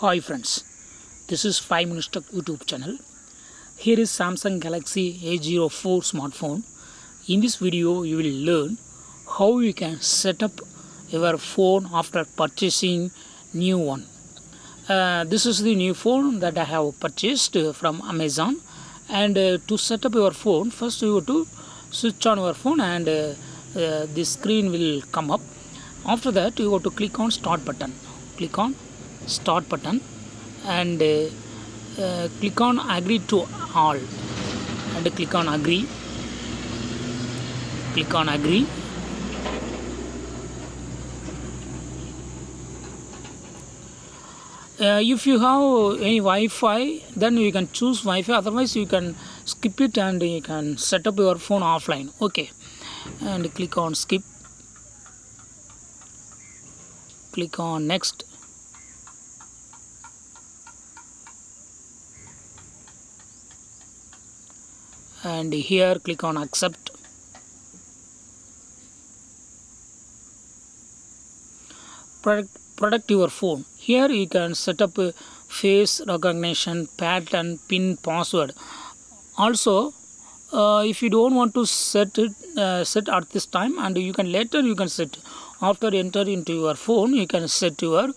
Hi friends, this is 5 Minutes Tech YouTube channel. Here is Samsung Galaxy A04 smartphone. In this video, you will learn how you can set up your phone after purchasing new one. This is the new phone that I have purchased from Amazon. And to set up your phone, first you have to switch on your phone and the screen will come up. After that, you have to click on Start button. Click on Start button and click on Agree to all and click on Agree. Click on Agree. If you have any Wi-Fi, then you can choose Wi-Fi. Otherwise, you can skip it and you can set up your phone offline. Okay, and click on Skip. Click on Next. And here click on Accept. Protect your phone. Here you can set up a face recognition, pattern, pin, password. Also, if you don't want to set at this time, and you can later you can set after enter into your phone, you can set your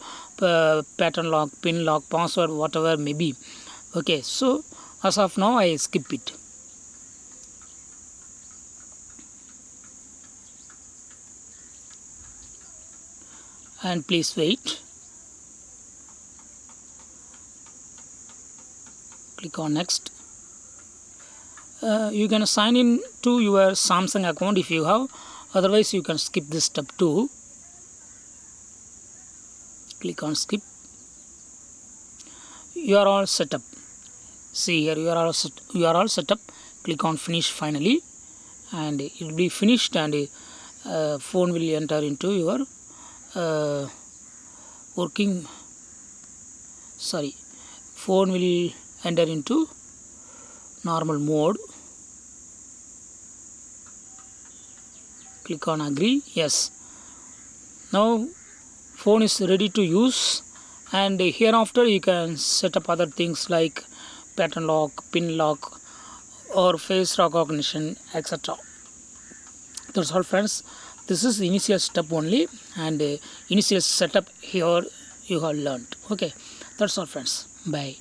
pattern lock, pin lock, password, whatever may be. Okay, so as of now I skip it. And please wait. Click on Next. You can sign in to your Samsung account if you have. Otherwise, you can skip this step too. Click on Skip. You are all set up. See here, you are all set up. Click on Finish finally, and it will be finished, and phone will enter into your phone will enter into normal mode. Click on Agree. Yes, now phone is ready to use, and hereafter you can set up other things like pattern lock, pin lock, or face recognition, etc. That's all friends. This is the initial step only, and initial setup here you have learned. Okay, that's all friends. Bye.